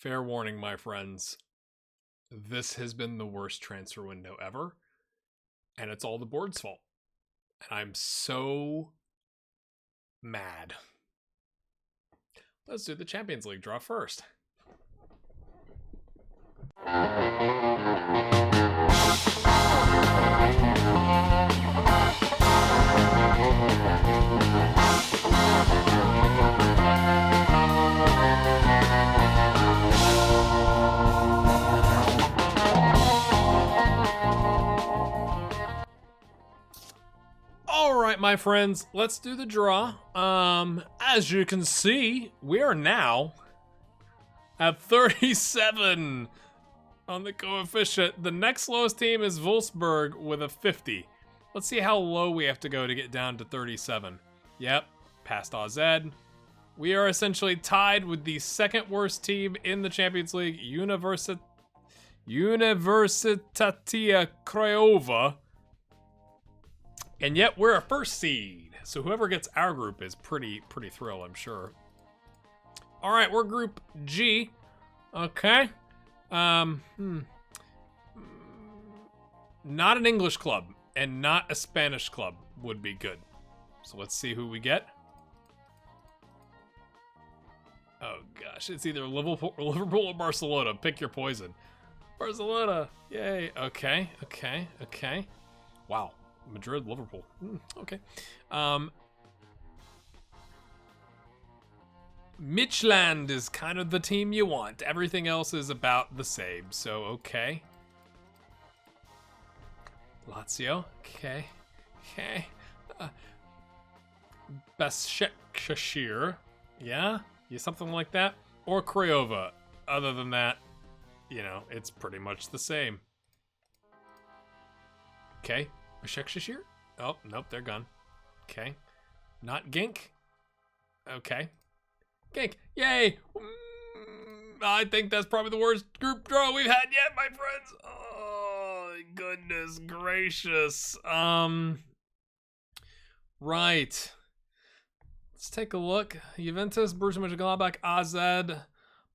Fair warning, my friends. This has been the worst transfer window ever. And it's all the board's fault. And I'm so mad. Let's do the Champions League draw first. Alright, my friends, let's do the draw. As you can see, we are now at 37 on the coefficient. The next lowest team is Wolfsburg with a 50. Let's see how low we have to go to get down to 37. Yep, past AZ. We are essentially tied with the second worst team in the Champions League, Universitatea Craiova. And yet we're a first seed. So whoever gets our group is pretty thrilled, I'm sure. All right, we're group G. Okay. Not an English club and not a Spanish club would be good. So let's see who we get. Oh gosh, it's either Liverpool or Barcelona. Pick your poison. Barcelona. Yay. Okay. Wow. Madrid, Liverpool. Okay. Midtjylland is kind of the team you want. Everything else is about the same. So, okay. Lazio. Okay. Besiktas. Yeah? Something like that. Or Craiova. Other than that, it's pretty much the same. Okay. Besiktas? Oh, nope, they're gone. Okay. Not Genk? Okay. Genk. Yay! I think that's probably the worst group draw we've had yet, my friends. Oh, goodness gracious. Right. Let's take a look. Juventus, Borussia Mönchengladbach, AZ,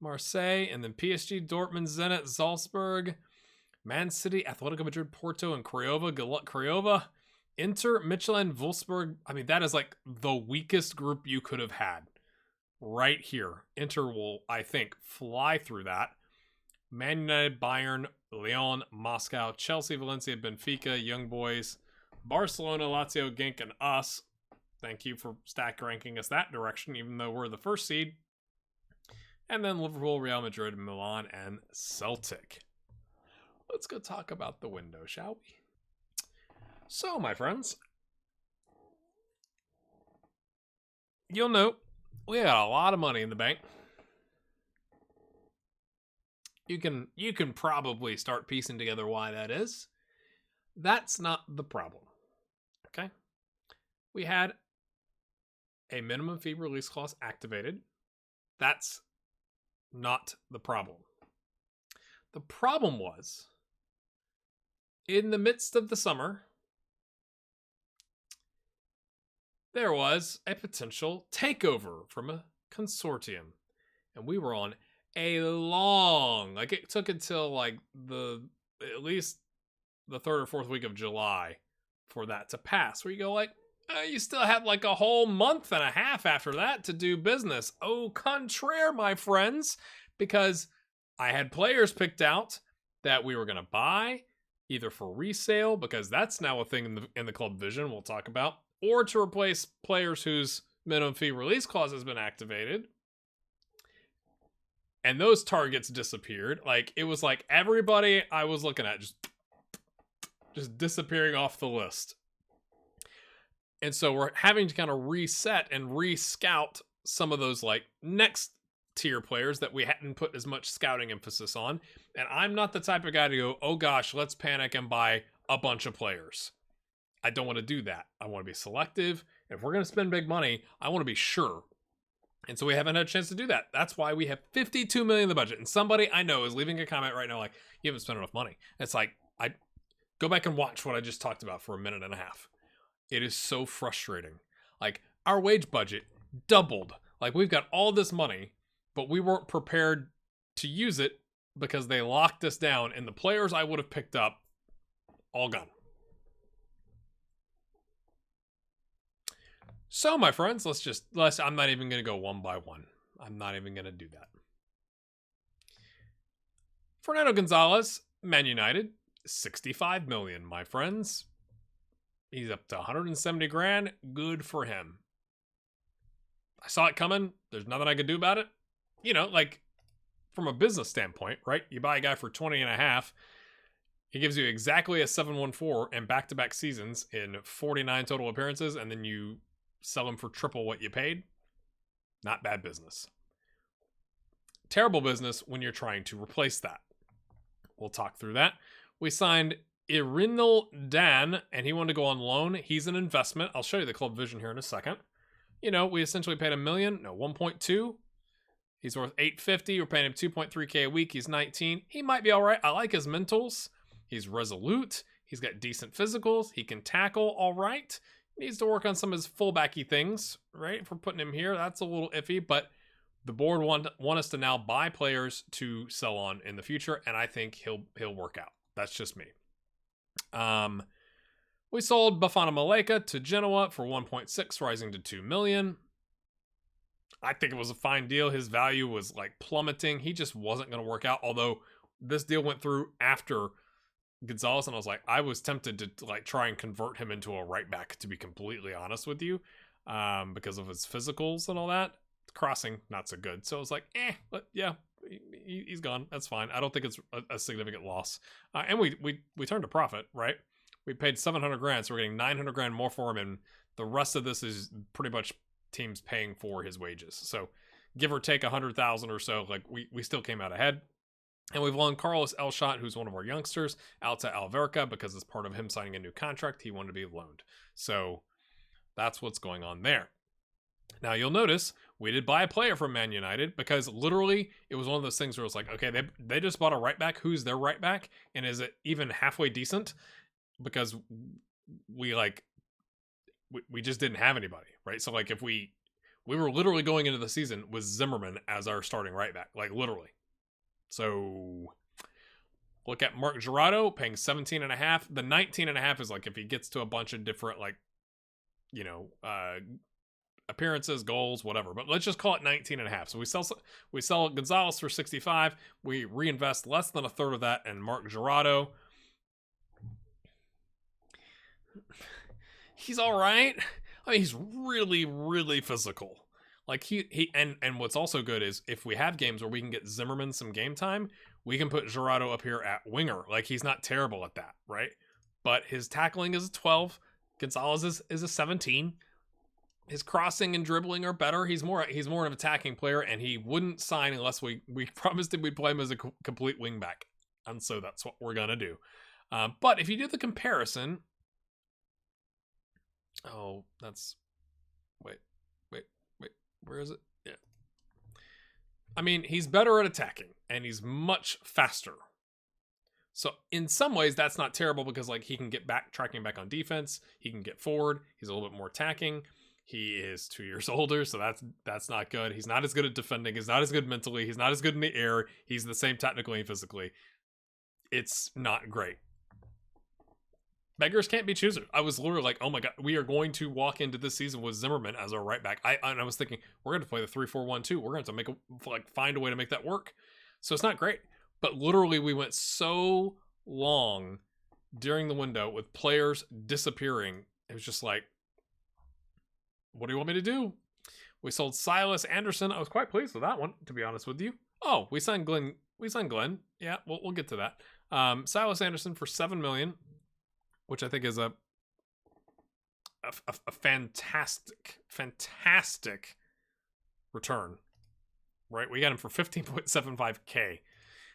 Marseille, and then PSG, Dortmund, Zenit, Salzburg, Man City, Atletico Madrid, Porto, and Craiova. Good luck, Craiova. Inter, Midtjylland, Wolfsburg. I mean, that is like the weakest group you could have had. Right here. Inter will, I think, fly through that. Man United, Bayern, Lyon, Moscow, Chelsea, Valencia, Benfica, Young Boys, Barcelona, Lazio, Genk, and us. Thank you for stack ranking us that direction, even though we're the first seed. And then Liverpool, Real Madrid, Milan, and Celtic. Let's go talk about the window, shall we? So, my friends, you'll note we got a lot of money in the bank. You can probably start piecing together why that is. That's not the problem. Okay? We had a minimum fee release clause activated. That's not the problem. The problem was, in the midst of the summer, there was a potential takeover from a consortium. And we were on a long, it took until at least the third or fourth week of July for that to pass. Where you go you still have a whole month and a half after that to do business. Au contraire, my friends, because I had players picked out that we were going to buy either for resale, because that's now a thing in the club vision we'll talk about, or to replace players whose minimum fee release clause has been activated. And those targets disappeared. It was everybody I was looking at just disappearing off the list. And so we're having to kind of reset and re-scout some of those next tier players that we hadn't put as much scouting emphasis on. And I'm not the type of guy to go, oh gosh, let's panic and buy a bunch of players. I don't want to do that. I want to be selective. If we're going to spend big money, I want to be sure. And so we haven't had a chance to do that. That's why we have $52 million in the budget. And somebody I know is leaving a comment right now you haven't spent enough money. It's I go back and watch what I just talked about for a minute and a half. It is so frustrating. Our wage budget doubled. We've got all this money, but we weren't prepared to use it because they locked us down, and the players I would have picked up, all gone. So, my friends, I'm not even going to go one by one. I'm not even going to do that. Fernando Gonzalez, Man United, 65 million, my friends. He's up to 170 grand. Good for him. I saw it coming. There's nothing I could do about it. You know, like, from a business standpoint, right? You buy a guy for 20 and a half. He gives you exactly a 714 and back-to-back seasons in 49 total appearances, and then you sell him for triple what you paid. Not bad business. Terrible business when you're trying to replace that. We'll talk through that. We signed Irinal Dan, and he wanted to go on loan. He's an investment. I'll show you the club vision here in a second. You know, we essentially paid $1 million. No, 1.2. He's worth 850. We're paying him 2.3K a week. He's 19. He might be all right. I like his mentals. He's resolute. He's got decent physicals. He can tackle all right. Needs to work on some of his fullbacky things, right? If we're putting him here, that's a little iffy, but the board want us to now buy players to sell on in the future, and I think he'll work out. That's just me. We sold Bafana Maleka to Genoa for 1.6, rising to 2 million. I think it was a fine deal. His value was like plummeting. He just wasn't going to work out. Although this deal went through after Gonzalez, and I was tempted to like try and convert him into a right back, to be completely honest with you, because of his physicals and all that. Crossing, not so good. So I was like, but yeah, he's gone. That's fine. I don't think it's a significant loss. And we turned a profit, right? We paid 700 grand, so we're getting 900 grand more for him, and the rest of this is pretty much teams paying for his wages. So give or take 100,000 or so, like we still came out ahead. And we've loaned Carlos Elshot, who's one of our youngsters, out to Alverca because as part of him signing a new contract, he wanted to be loaned. So that's what's going on there. Now you'll notice we did buy a player from Man United because literally it was one of those things where it's like, okay, they just bought a right back. Who's their right back? And is it even halfway decent? Because we just didn't have anybody, right? So like if we were literally going into the season with Zimmerman as our starting right back, like literally. So look at Mark Gerardo paying 17.5. The 19.5 is like if he gets to a bunch of different like, you know, appearances, goals, whatever. But let's just call it 19.5. So we sell Gonzalez for 65. We reinvest less than a third of that in Mark Gerardo. He's all right. I mean, he's really, really physical. Like and what's also good is if we have games where we can get Zimmerman some game time, we can put Gerardo up here at winger. Like he's not terrible at that, right? But his tackling is a 12. Gonzalez is a 17. His crossing and dribbling are better. He's more of an attacking player, and he wouldn't sign unless we promised him we'd play him as a complete wingback. And so that's what we're gonna do. But if you do the comparison, wait, where is it? Yeah. I mean, he's better at attacking, and he's much faster. So in some ways, that's not terrible because like he can get back, tracking back on defense. He can get forward. He's a little bit more attacking. He is 2 years older, so that's not good. He's not as good at defending. He's not as good mentally. He's not as good in the air. He's the same technically and physically. It's not great. Beggars can't be choosers. I was literally like, oh my God, we are going to walk into this season with Zimmerman as our right back. I was thinking, we're going to play the 3-4-1-2. We're going to have to find a way to make that work. So it's not great. But literally we went so long during the window with players disappearing. It was just like, what do you want me to do? We sold Silas Anderson. I was quite pleased with that one, to be honest with you. Oh, we signed Glenn. Yeah, we'll get to that. Silas Anderson for $7 million, which I think is a fantastic return. Right? We got him for 15.75K.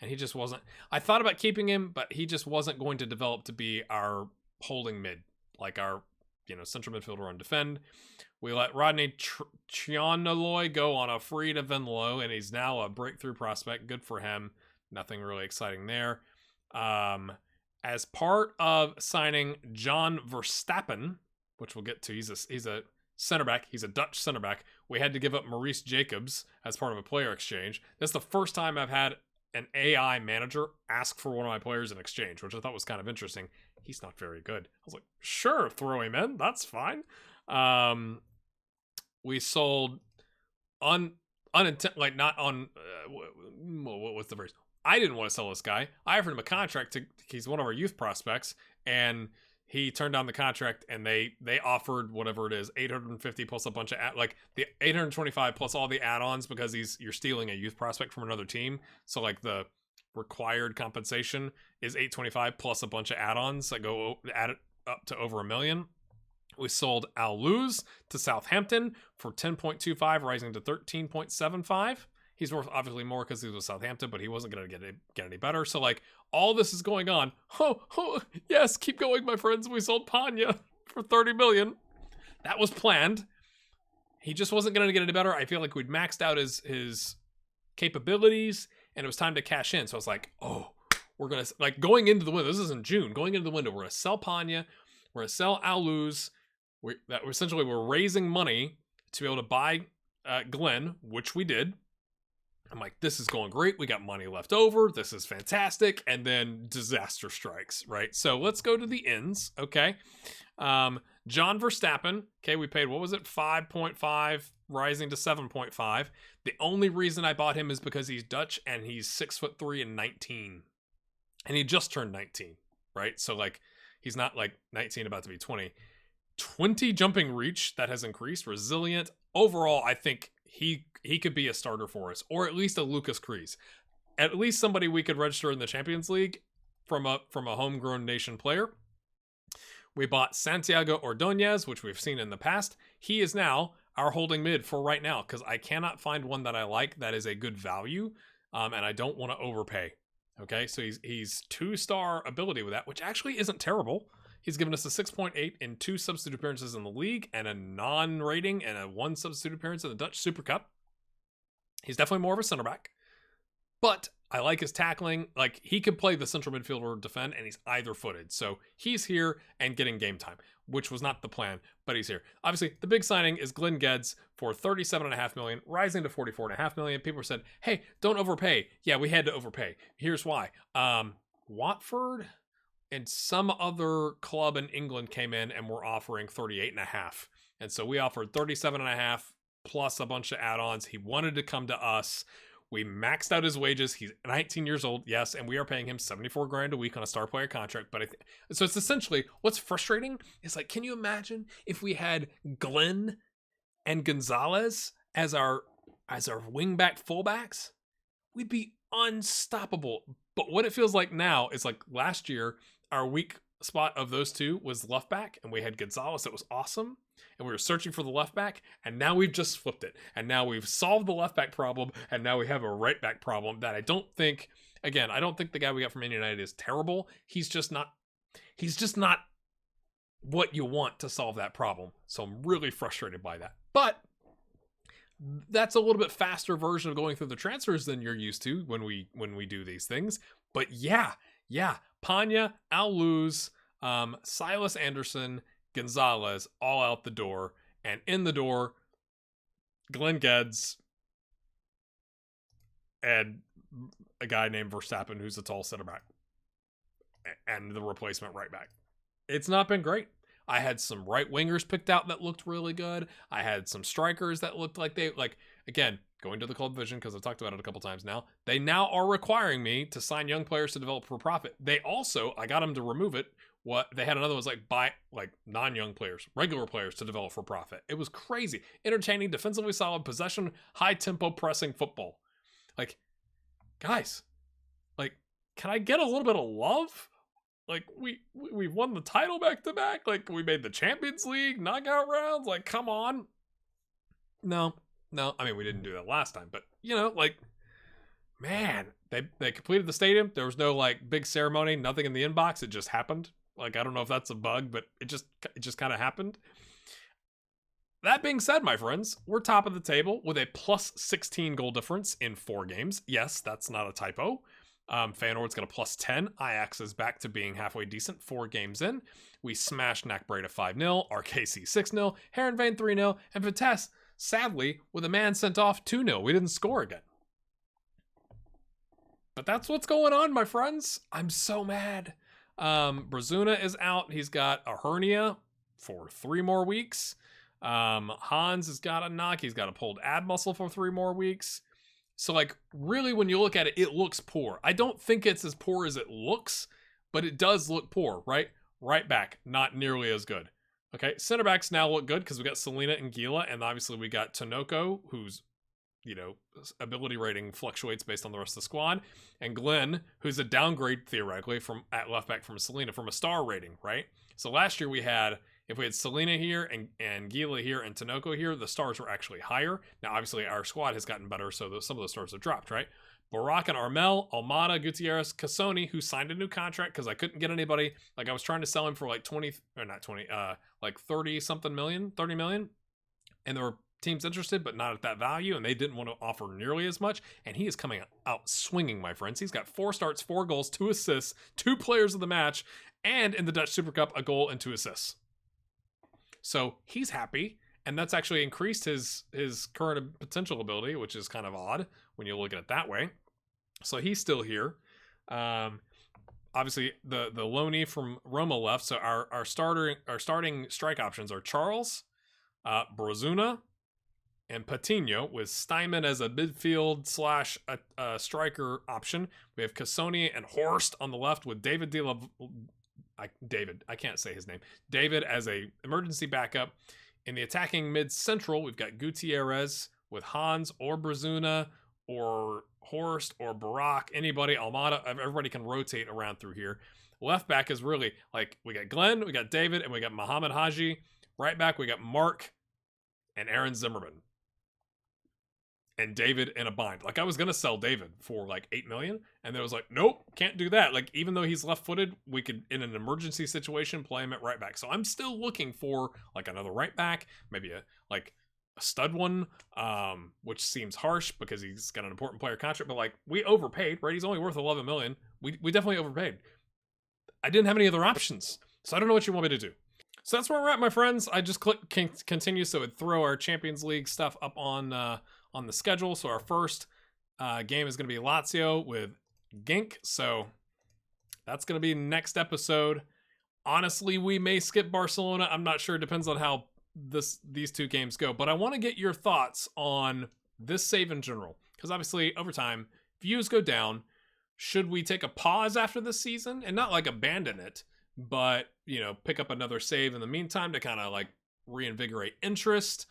And he just wasn't. I thought about keeping him, but he just wasn't going to develop to be our holding mid, like our central midfielder on defend. We let Rodney Chianoloy go on a free to Venlo, and he's now a breakthrough prospect. Good for him. Nothing really exciting there. As part of signing John Verstappen, which we'll get to, he's a center back. He's a Dutch center back. we had to give up Maurice Jacobs as part of a player exchange. That's the first time I've had an AI manager ask for one of my players in exchange, which I thought was kind of interesting. He's not very good. I was like, sure, throw him in. That's fine. We sold not on what was the phrase? I didn't want to sell this guy. I offered him a contract he's one of our youth prospects, and he turned down the contract, and they offered whatever it is, 850 plus a bunch of the 825 plus all the add-ons, because you're stealing a youth prospect from another team. So like the required compensation is 825 plus a bunch of add-ons that go add it up to over $1 million. We sold Al Luz to Southampton for 10.25, rising to 13.75. He's worth obviously more because he was with Southampton, but he wasn't going to get any better. So like all this is going on. Oh, yes, keep going, my friends. We sold Panya for 30 million. That was planned. He just wasn't going to get any better. I feel like we'd maxed out his capabilities, and it was time to cash in. So I was like, oh, we're going to, like, going into the window. This is in June. Going into the window, we're going to sell Panya. We're going to sell Al Luz. Essentially, we're raising money to be able to buy Glenn, which we did. I'm like, this is going great. We got money left over. This is fantastic. And then disaster strikes, right? So let's go to the ends, okay? John Verstappen, okay, we paid, what was it, 5.5, rising to 7.5. The only reason I bought him is because he's Dutch and he's 6'3" and 19. And he just turned 19, right? So, like, he's not, like, 19 about to be 20. 20 jumping reach, that has increased. Resilient. Overall, I think he could be a starter for us, or at least a Lucas Kreese, at least somebody we could register in the Champions League from a homegrown nation player. We bought Santiago Ordóñez, which we've seen in the past. He is now our holding mid for right now, because I cannot find one that I like that is a good value, and I don't want to overpay. Okay, so he's 2-star ability with that, which actually isn't terrible. He's given us a 6.8 in 2 substitute appearances in the league and a non-rating and a 1 substitute appearance in the Dutch Super Cup. He's definitely more of a center back, but I like his tackling. Like, he could play the central midfielder or defend, and he's either footed. So he's here and getting game time, which was not the plan, but he's here. Obviously, the big signing is Glenn Geddes for $37.5 million, rising to $44.5 million. People said, hey, don't overpay. Yeah, we had to overpay. Here's why. Watford and some other club in England came in and were offering 38.5. And so we offered 37.5 plus a bunch of add-ons. He wanted to come to us. We maxed out his wages. He's 19 years old, yes, and we are paying him $74,000 a week on a star player contract. But so it's essentially, what's frustrating is, like, can you imagine if we had Glenn and Gonzalez as our wingback fullbacks? We'd be unstoppable. But what it feels like now is, like, last year, our weak spot of those two was left back, and we had Gonzalez that was awesome, and we were searching for the left back, and now we've just flipped it, and now we've solved the left back problem, and now we have a right back problem that I don't think the guy we got from Man United is terrible. He's just not what you want to solve that problem. So I'm really frustrated by that. But that's a little bit faster version of going through the transfers than you're used to when we do these things. But yeah, Panya, Al Luz, Silas Anderson, Gonzalez, all out the door, and in the door, Glenn Geddes and a guy named Verstappen, who's a tall center back, and the replacement right back. It's not been great. I had some right wingers picked out that looked really good. I had some strikers that looked like again, going to the club vision, because I've talked about it a couple times now. They now are requiring me to sign young players to develop for profit. They also, I got them to remove it. What they had another was buy non-young players, regular players to develop for profit. It was crazy. Entertaining, defensively solid, possession, high tempo pressing football. Guys, can I get a little bit of love? We won the title back to back. We made the Champions League knockout rounds. Come on. No. I mean, we didn't do that last time, but man, they completed the stadium. There was no big ceremony, nothing in the inbox. It just happened. I don't know if that's a bug, but it just kind of happened. That being said, my friends, we're top of the table with a plus 16 goal difference in 4 games. Yes, that's not a typo. Feyenoord's got a plus 10. Ajax is back to being halfway decent 4 games in. We smashed NAC Breda 5-0, RKC 6-0, Heerenveen 3-0, and Vitesse sadly, with a man sent off 2-0. We didn't score again. But that's what's going on, my friends. I'm so mad. Brazuna is out. He's got a hernia for 3 more weeks. Hans has got a knock. He's got a pulled ab muscle for 3 more weeks. So, like, really, when you look at it, it looks poor. I don't think it's as poor as it looks, but it does look poor, right? Right back, not nearly as good. Okay, center backs now look good because we got Selena and Gila, and obviously we got Tanoko, whose, ability rating fluctuates based on the rest of the squad, and Glenn, who's a downgrade, theoretically, from at left back from Selena, from a star rating, right? So last year if we had Selena here and Gila here and Tanoko here, the stars were actually higher. Now, obviously, our squad has gotten better, so some of those stars have dropped, right? Barak and Armel, Almada, Gutierrez, Cassoni, who signed a new contract because I couldn't get anybody. Like, I was trying to sell him for like 30 million. And there were teams interested, but not at that value, and they didn't want to offer nearly as much. And he is coming out swinging, my friends. He's got 4 starts, 4 goals, 2 assists, 2 players of the match, and in the Dutch Super Cup, a goal and 2 assists. So he's happy, and that's actually increased his current potential ability, which is kind of odd when you look at it that way. So he's still here. Obviously, the loanee from Roma left, so our starting strike options are Charles, Brazuna, and Patino, with Steinman as a midfield / striker option. We have Cassoni and Horst on the left, with David I can't say his name. David as a emergency backup. In the attacking mid-central, we've got Gutierrez with Hans or Brazuna or Horst or Barak, anybody, Almada, everybody can rotate around through here. Left back is really, like, we got Glenn, we got David, and we got Mohamed Haji. Right back, we got Mark and Aaron Zimmerman. And David in a bind. Like, I was going to sell David for like 8 million, and then it was like, nope, can't do that. Like, even though he's left-footed, we could, in an emergency situation, play him at right back. So I'm still looking for like another right back, maybe a stud one, which seems harsh because he's got an important player contract, but like, we overpaid, right? He's only worth 11 million. We definitely overpaid. I didn't have any other options, so I don't know what you want me to do. So that's where we're at, my friends. I just clicked continue, so it would throw our Champions League stuff up on the schedule. So our first game is going to be Lazio with Genk. So that's going to be next episode. Honestly, we may skip Barcelona. I'm not sure. It depends on how these 2 games go. But I want to get your thoughts on this save in general, because obviously over time views go down. Should we take a pause after this season and not like abandon it, but pick up another save in the meantime to kind of like reinvigorate interest?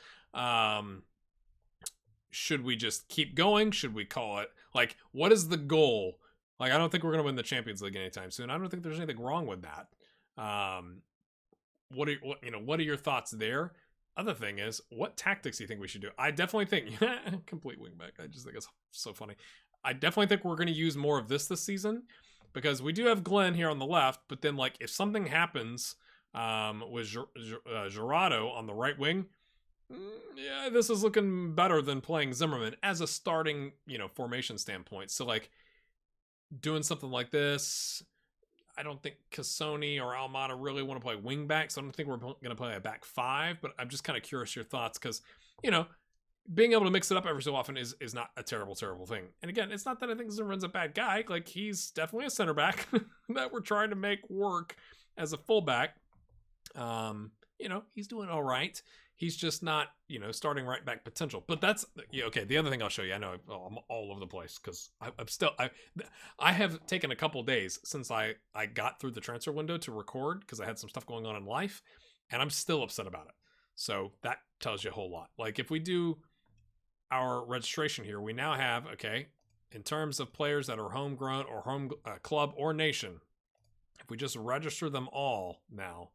Should we just keep going? Should we call it, like, what is the goal? Like, I don't think we're going to win the Champions League anytime soon. I don't think there's anything wrong with that. What are your thoughts there? Other thing is, what tactics do you think we should do? I definitely think complete wingback. I just think it's so funny. I definitely think we're going to use more of this season, because we do have Glenn here on the left, but then, like, if something happens with Gerardo on the right wing, yeah, this is looking better than playing Zimmerman as a starting, formation standpoint. So, like, doing something like this, I don't think Cassoni or Almada really want to play wing back, so I don't think we're going to play a back 5, but I'm just kind of curious your thoughts, because, being able to mix it up every so often is not a terrible thing. And again, it's not that I think Zimmerman's a bad guy. Like, he's definitely a center back that we're trying to make work as a fullback. He's doing all right. He's just not, starting right back potential. But that's, okay, the other thing I'll show you, I know I'm all over the place, because I have taken a couple days since I got through the transfer window to record, because I had some stuff going on in life, and I'm still upset about it. So that tells you a whole lot. Like, if we do our registration here, we now have, okay, in terms of players that are homegrown or home club or nation, if we just register them all now,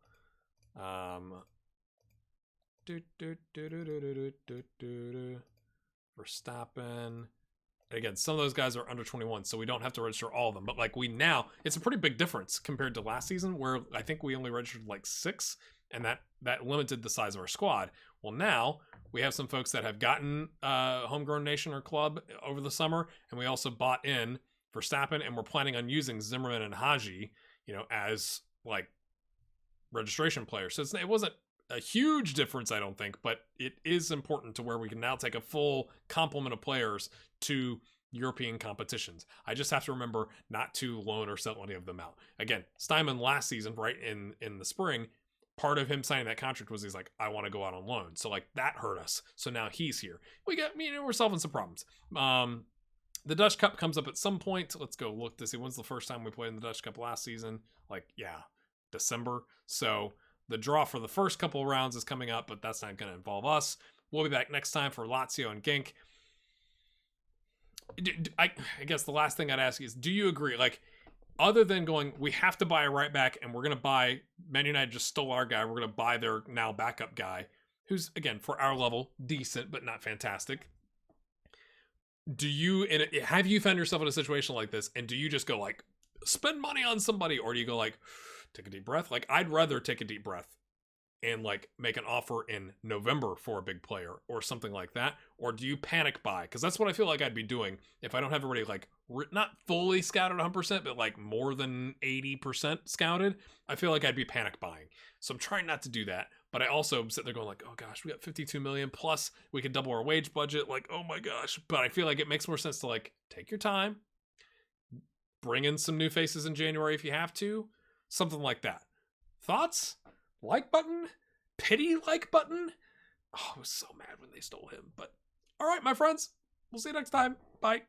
Verstappen. Again, some of those guys are under 21, so we don't have to register all of them. But like, it's a pretty big difference compared to last season, where I think we only registered like 6, and that limited the size of our squad. Well, now we have some folks that have gotten homegrown nation or club over the summer, and we also bought in Verstappen, and we're planning on using Zimmerman and Haji, as like registration players. So it wasn't a huge difference, I don't think, but it is important to where we can now take a full complement of players to European competitions. I just have to remember not to loan or sell any of them out. Again, Steinman last season, right, in the spring, part of him signing that contract was he's like, I want to go out on loan. So like that hurt us. So now he's here. We're solving some problems. The Dutch Cup comes up at some point. Let's go look to see when's the first time we played in the Dutch Cup last season. December. So the draw for the first couple of rounds is coming up, but that's not going to involve us. We'll be back next time for Lazio and Genk. I guess the last thing I'd ask is, do you agree? Like, other than going, we have to buy a right back, and we're going to buy, Man United just stole our guy, we're going to buy their now backup guy, who's, again, for our level, decent, but not fantastic. Have you found yourself in a situation like this, and do you just go, like, spend money on somebody, or do you go, like, take a deep breath? Like, I'd rather take a deep breath and like make an offer in November for a big player or something like that? Or do you panic buy? Because that's what I feel like I'd be doing if I don't have everybody like not fully scouted 100%, but like more than 80% scouted. I feel like I'd be panic buying. So I'm trying not to do that. But I also sit there going like, oh gosh, we got 52 million plus we could double our wage budget. Like, oh my gosh. But I feel like it makes more sense to like take your time, bring in some new faces in January if you have to, something like that. Thoughts? Like button? Pity like button? Oh, I was so mad when they stole him. But all right, my friends, we'll see you next time. Bye.